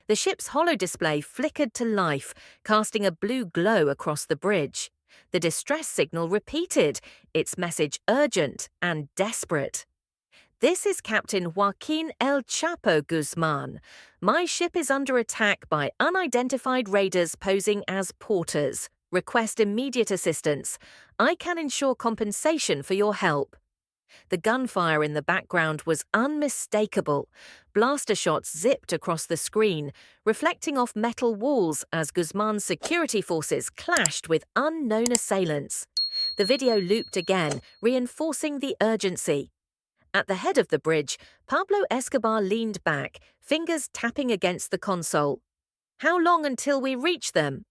The ship's holodisplay flickered to life, casting a blue glow across the bridge. The distress signal repeated, its message urgent and desperate. "This is Captain Joaquin El Chapo Guzman. My ship is under attack by unidentified raiders posing as porters. Request immediate assistance. I can ensure compensation for your help." The gunfire in the background was unmistakable. Blaster shots zipped across the screen, reflecting off metal walls as Guzman's security forces clashed with unknown assailants. The video looped again, reinforcing the urgency. At the head of the bridge, Pablo Escobar leaned back, fingers tapping against the console. "How long until we reach them?"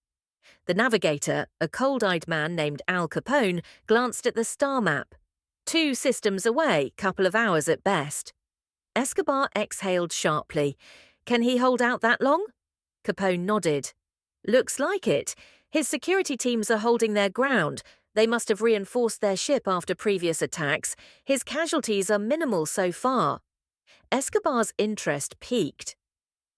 The navigator, a cold-eyed man named Al Capone, glanced at the star map. 2 systems away, couple of hours at best. Escobar exhaled sharply. "Can he hold out that long?" Capone nodded. "Looks like it. His security teams are holding their ground. They must have reinforced their ship after previous attacks. His casualties are minimal so far." Escobar's interest peaked.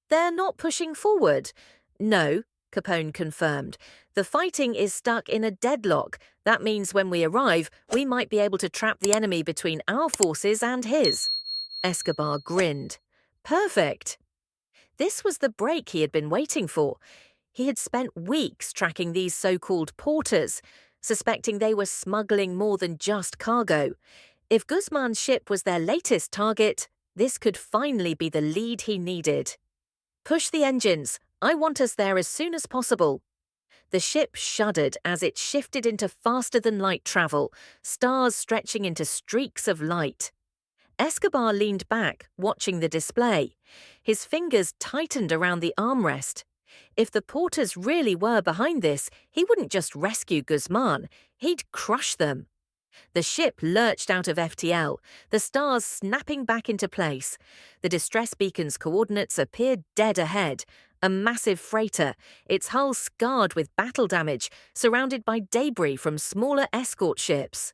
"They're not pushing forward?" "No," Capone confirmed. "The fighting is stuck in a deadlock. That means when we arrive, we might be able to trap the enemy between our forces and his." Escobar grinned. "Perfect." This was the break he had been waiting for. He had spent weeks tracking these so-called porters, suspecting they were smuggling more than just cargo. If Guzman's ship was their latest target, this could finally be the lead he needed. "Push the engines. I want us there as soon as possible." The ship shuddered as it shifted into faster-than-light travel, stars stretching into streaks of light. Escobar leaned back, watching the display. His fingers tightened around the armrest. If the porters really were behind this, he wouldn't just rescue Guzman, he'd crush them. The ship lurched out of FTL, the stars snapping back into place. The distress beacon's coordinates appeared dead ahead. A massive freighter, its hull scarred with battle damage, surrounded by debris from smaller escort ships.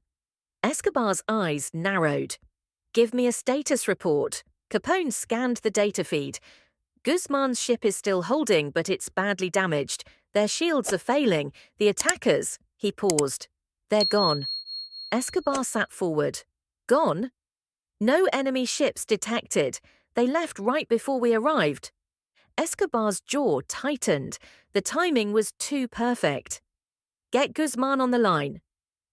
Escobar's eyes narrowed. "Give me a status report." Capone scanned the data feed. "Guzman's ship is still holding, but it's badly damaged. Their shields are failing. The attackers—" He paused. "They're gone." Escobar sat forward. "Gone?" "No enemy ships detected. They left right before we arrived." Escobar's jaw tightened. The timing was too perfect. "Get Guzman on the line."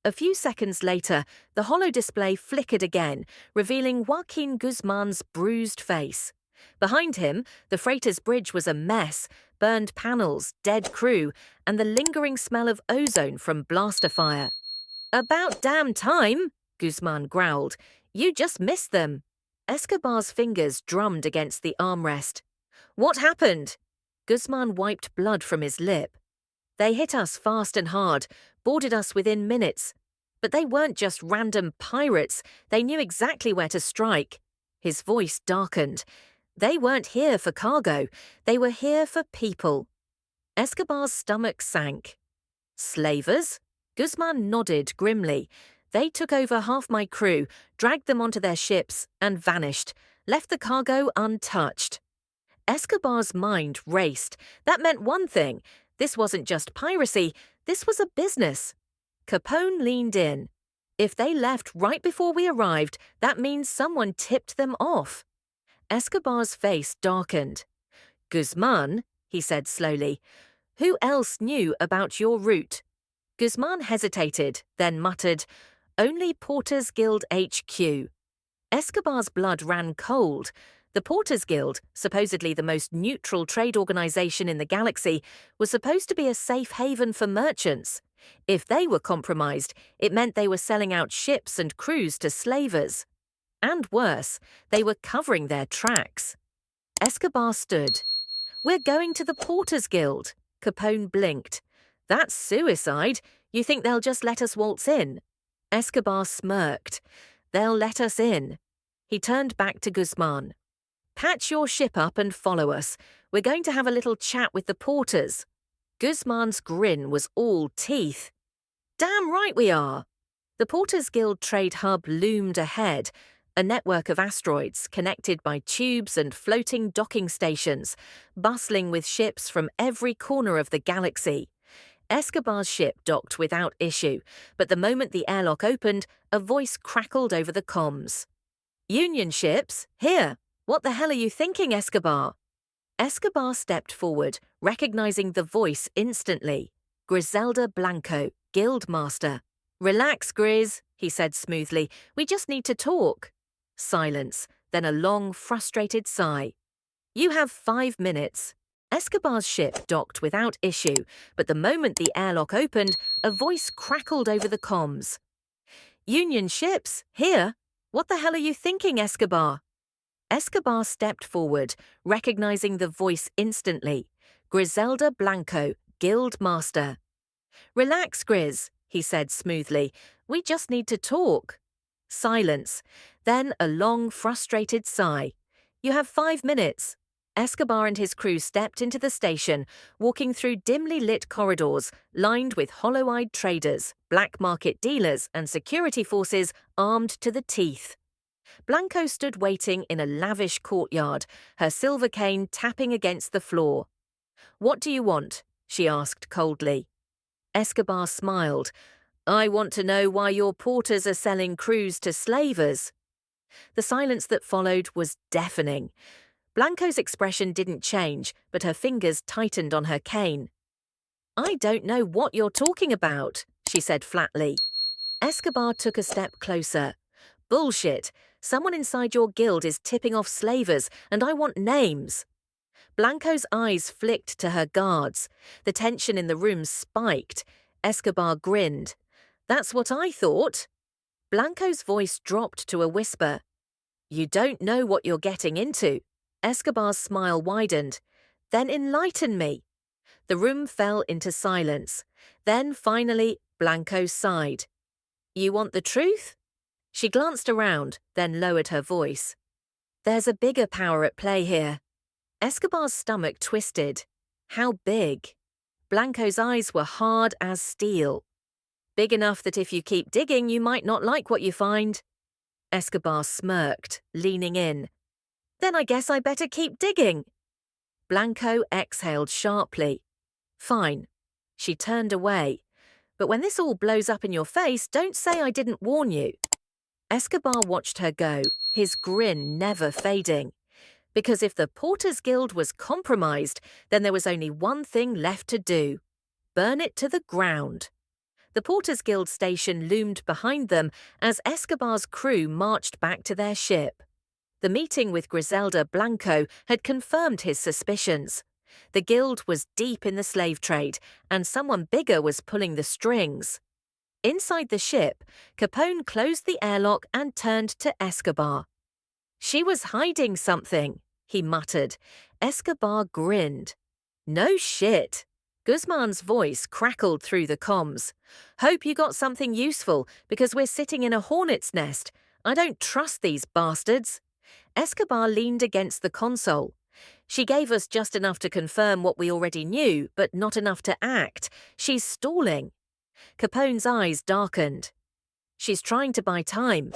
A few seconds later, the holodisplay flickered again, revealing Joaquin Guzman's bruised face. Behind him, the freighter's bridge was a mess, burned panels, dead crew, and the lingering smell of ozone from blaster fire. "About damn time," Guzman growled. "You just missed them." Escobar's fingers drummed against the armrest. "What happened?" Guzman wiped blood from his lip. "They hit us fast and hard, boarded us within minutes. But they weren't just random pirates. They knew exactly where to strike." His voice darkened. "They weren't here for cargo. They were here for people." Escobar's stomach sank. "Slavers?" Guzman nodded grimly. "They took over half my crew, dragged them onto their ships, and vanished, left the cargo untouched." Escobar's mind raced. That meant one thing. This wasn't just piracy, this was a business. Capone leaned in. "If they left right before we arrived, that means someone tipped them off." Escobar's face darkened. "Guzman," he said slowly, "who else knew about your route?" Guzman hesitated, then muttered, "Only Porters Guild HQ." Escobar's blood ran cold. The Porters Guild, supposedly the most neutral trade organization in the galaxy, was supposed to be a safe haven for merchants. If they were compromised, it meant they were selling out ships and crews to slavers. And worse, they were covering their tracks. Escobar stood. "We're going to the Porters Guild." Capone blinked. "That's suicide. You think they'll just let us waltz in?" Escobar smirked. "They'll let us in." He turned back to Guzman. "Patch your ship up and follow us. We're going to have a little chat with the porters." Guzman's grin was all teeth. "Damn right we are." The Porters Guild trade hub loomed ahead, a network of asteroids connected by tubes and floating docking stations, bustling with ships from every corner of the galaxy. Escobar's ship docked without issue, but the moment the airlock opened, a voice crackled over the comms. "Union ships, here! What the hell are you thinking, Escobar?" Escobar stepped forward, recognizing the voice instantly. Griselda Blanco, Guildmaster. "Relax, Grizz," he said smoothly. "We just need to talk." Silence, then a long, frustrated sigh. "You have 5 minutes." Escobar's ship docked without issue, but the moment the airlock opened, a voice crackled over the comms. "Union ships, here! What the hell are you thinking, Escobar?" Escobar stepped forward, recognizing the voice instantly. Griselda Blanco, Guildmaster. "Relax, Grizz," he said smoothly. "We just need to talk." Silence, then a long, frustrated sigh. "You have 5 minutes." Escobar and his crew stepped into the station, walking through dimly lit corridors lined with hollow-eyed traders, black market dealers, and security forces armed to the teeth. Blanco stood waiting in a lavish courtyard, her silver cane tapping against the floor. "What do you want?" she asked coldly. Escobar smiled. "I want to know why your porters are selling crews to slavers." The silence that followed was deafening. Blanco's expression didn't change, but her fingers tightened on her cane. "I don't know what you're talking about," she said flatly. Escobar took a step closer. "Bullshit. Someone inside your guild is tipping off slavers, and I want names." Blanco's eyes flicked to her guards. The tension in the room spiked. Escobar grinned. "That's what I thought." Blanco's voice dropped to a whisper. "You don't know what you're getting into." Escobar's smile widened. "Then enlighten me." The room fell into silence. Then, finally, Blanco sighed. "You want the truth?" She glanced around, then lowered her voice. "There's a bigger power at play here." Escobar's stomach twisted. "How big?" Blanco's eyes were hard as steel. "Big enough that if you keep digging, you might not like what you find." Escobar smirked, leaning in. "Then I guess I better keep digging." Blanco exhaled sharply. "Fine." She turned away. "But when this all blows up in your face, don't say I didn't warn you." Escobar watched her go, his grin never fading. Because if the Porters Guild was compromised, then there was only one thing left to do: burn it to the ground. The Porters Guild station loomed behind them as Escobar's crew marched back to their ship. The meeting with Griselda Blanco had confirmed his suspicions. The guild was deep in the slave trade, and someone bigger was pulling the strings. Inside the ship, Capone closed the airlock and turned to Escobar. "She was hiding something," he muttered. Escobar grinned. "No shit." Guzman's voice crackled through the comms. "Hope you got something useful, because we're sitting in a hornet's nest. I don't trust these bastards." Escobar leaned against the console. "She gave us just enough to confirm what we already knew, but not enough to act. She's stalling." Capone's eyes darkened. "She's trying to buy time."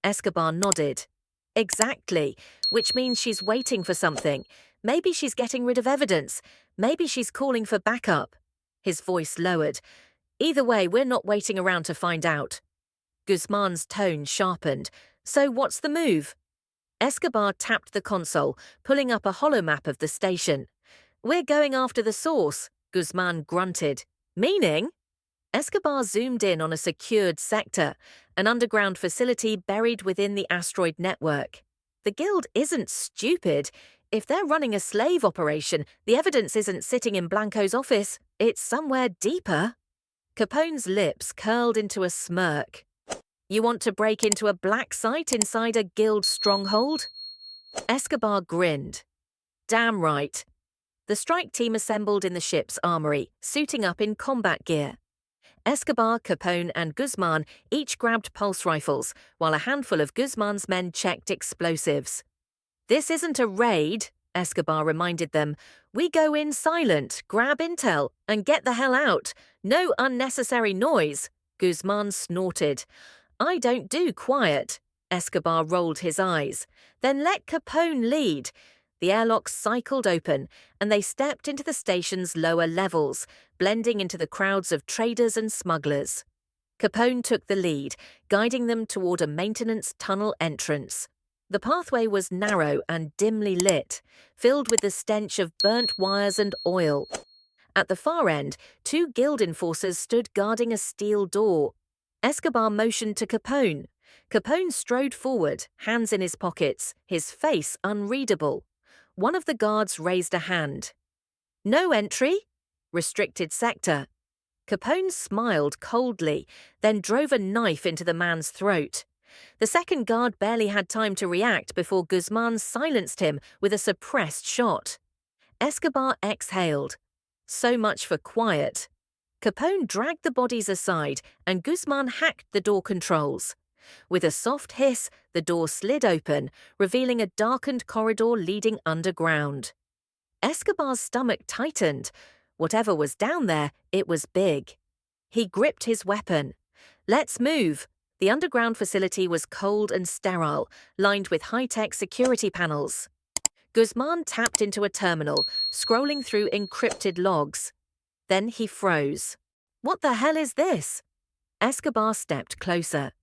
Escobar nodded. "Exactly, which means she's waiting for something. Maybe she's getting rid of evidence. Maybe she's calling for backup." His voice lowered. "Either way, we're not waiting around to find out." Guzman's tone sharpened. "So what's the move?" Escobar tapped the console, pulling up a holomap of the station. "We're going after the source," Guzman grunted. "Meaning?" Escobar zoomed in on a secured sector, an underground facility buried within the asteroid network. The guild isn't stupid. If they're running a slave operation, the evidence isn't sitting in Blanco's office. It's somewhere deeper. Capone's lips curled into a smirk. "You want to break into a black site inside a guild stronghold?" Escobar grinned. "Damn right." The strike team assembled in the ship's armory, suiting up in combat gear. Escobar, Capone, and Guzman each grabbed pulse rifles, while a handful of Guzman's men checked explosives. "This isn't a raid," Escobar reminded them. "We go in silent, grab intel, and get the hell out. No unnecessary noise." Guzman snorted. "I don't do quiet." Escobar rolled his eyes. Then let Capone lead. The airlock cycled open, and they stepped into the station's lower levels, blending into the crowds of traders and smugglers. Capone took the lead, guiding them toward a maintenance tunnel entrance. The pathway was narrow and dimly lit, filled with the stench of burnt wires and oil. At the far end, two guild enforcers stood guarding a steel door. Escobar motioned to Capone. Capone strode forward, hands in his pockets, his face unreadable. One of the guards raised a hand. "No entry? Restricted sector." Capone smiled coldly, then drove a knife into the man's throat. The second guard barely had time to react before Guzman silenced him with a suppressed shot. Escobar exhaled. So much for quiet. Capone dragged the bodies aside, and Guzman hacked the door controls. With a soft hiss, the door slid open, revealing a darkened corridor leading underground. Escobar's stomach tightened. Whatever was down there, it was big. He gripped his weapon. "Let's move." The underground facility was cold and sterile, lined with high-tech security panels. Guzman tapped into a terminal, scrolling through encrypted logs. Then he froze. "What the hell is this?" Escobar stepped closer.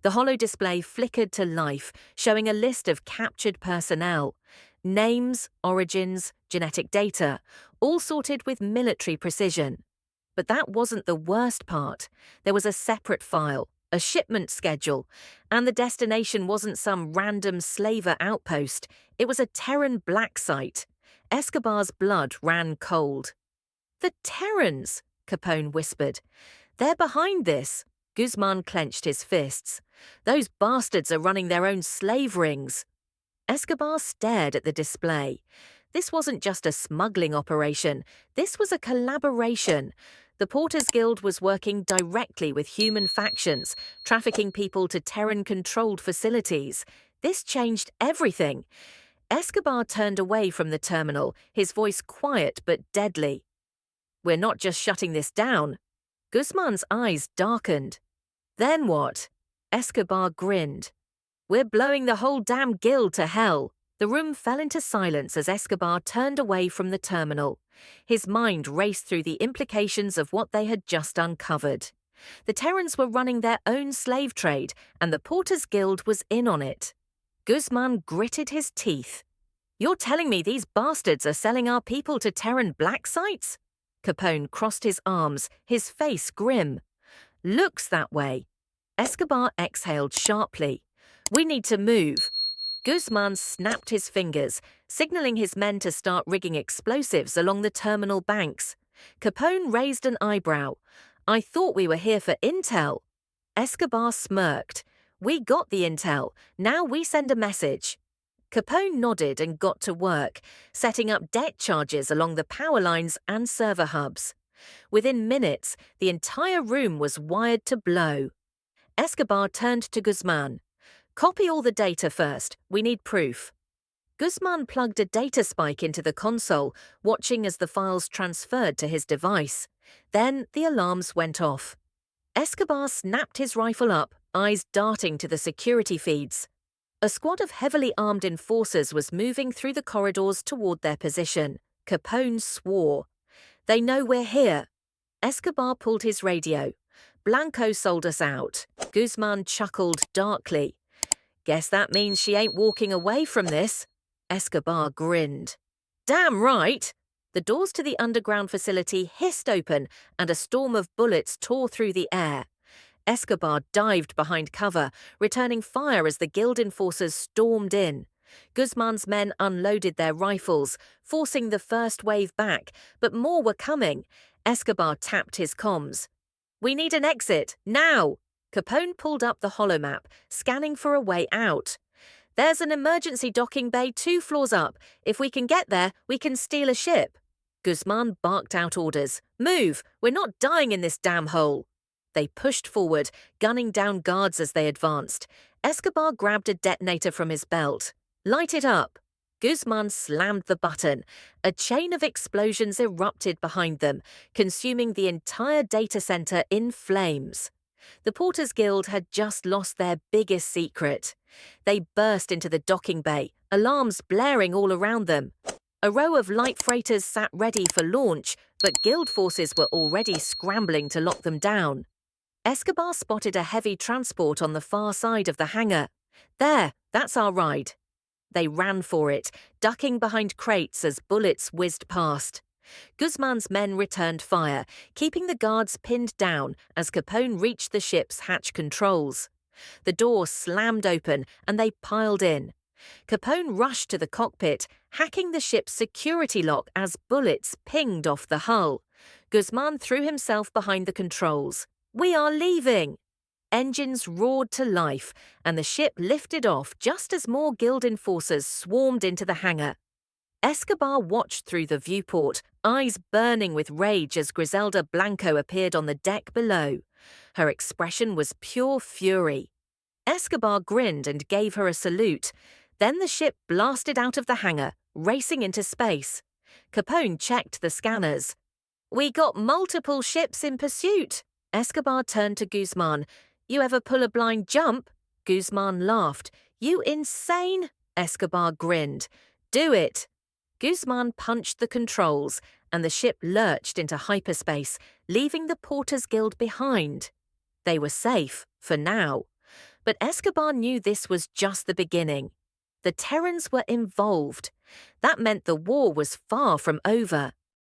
The holo display flickered to life, showing a list of captured personnel. Names, origins, genetic data, all sorted with military precision. But that wasn't the worst part. There was a separate file, a shipment schedule, and the destination wasn't some random slaver outpost. It was a Terran black site. Escobar's blood ran cold. "The Terrans," Capone whispered. "They're behind this." Guzman clenched his fists. "Those bastards are running their own slave rings." Escobar stared at the display. This wasn't just a smuggling operation. This was a collaboration. The Porters Guild was working directly with human factions, trafficking people to Terran-controlled facilities. This changed everything. Escobar turned away from the terminal, his voice quiet but deadly. "We're not just shutting this down." Guzman's eyes darkened. "Then what?" Escobar grinned. "We're blowing the whole damn guild to hell." The room fell into silence as Escobar turned away from the terminal. His mind raced through the implications of what they had just uncovered. The Terrans were running their own slave trade, and the Porters Guild was in on it. Guzman gritted his teeth. "You're telling me these bastards are selling our people to Terran black sites?" Capone crossed his arms, his face grim. "Looks that way." Escobar exhaled sharply. "We need to move." Guzman snapped his fingers, signaling his men to start rigging explosives along the terminal banks. Capone raised an eyebrow. "I thought we were here for intel." Escobar smirked. "We got the intel. Now we send a message." Capone nodded and got to work, setting up deck charges along the power lines and server hubs. Within minutes, the entire room was wired to blow. Escobar turned to Guzman. "Copy all the data first. We need proof." Guzman plugged a data spike into the console, watching as the files transferred to his device. Then the alarms went off. Escobar snapped his rifle up, eyes darting to the security feeds. A squad of heavily armed enforcers was moving through the corridors toward their position. Capone swore. "They know we're here." Escobar pulled his radio. "Blanco sold us out." Guzman chuckled darkly. "Guess that means she ain't walking away from this." Escobar grinned. "Damn right!" The doors to the underground facility hissed open, and a storm of bullets tore through the air. Escobar dived behind cover, returning fire as the guild enforcers stormed in. Guzman's men unloaded their rifles, forcing the first wave back, but more were coming. Escobar tapped his comms. "We need an exit, now!" Capone pulled up the holomap, scanning for a way out. "There's an emergency docking bay 2 floors up. If we can get there, we can steal a ship." Guzman barked out orders. "Move! We're not dying in this damn hole." They pushed forward, gunning down guards as they advanced. Escobar grabbed a detonator from his belt. "Light it up." Guzman slammed the button. A chain of explosions erupted behind them, consuming the entire data center in flames. The Porters Guild had just lost their biggest secret. They burst into the docking bay, alarms blaring all around them. A row of light freighters sat ready for launch, but Guild forces were already scrambling to lock them down. Escobar spotted a heavy transport on the far side of the hangar. There, that's our ride. They ran for it, ducking behind crates as bullets whizzed past. Guzman's men returned fire, keeping the guards pinned down as Capone reached the ship's hatch controls. The door slammed open and they piled in. Capone rushed to the cockpit, hacking the ship's security lock as bullets pinged off the hull. Guzman threw himself behind the controls. "We are leaving!" Engines roared to life, and the ship lifted off just as more Guild enforcers swarmed into the hangar. Escobar watched through the viewport, eyes burning with rage as Griselda Blanco appeared on the deck below. Her expression was pure fury. Escobar grinned and gave her a salute. Then the ship blasted out of the hangar, racing into space. Capone checked the scanners. "We got multiple ships in pursuit." Escobar turned to Guzman. "You ever pull a blind jump?" Guzman laughed. "You insane?" Escobar grinned. "Do it." Guzman punched the controls, and the ship lurched into hyperspace, leaving the Porters Guild behind. They were safe, for now. But Escobar knew this was just the beginning. The Terrans were involved. That meant the war was far from over.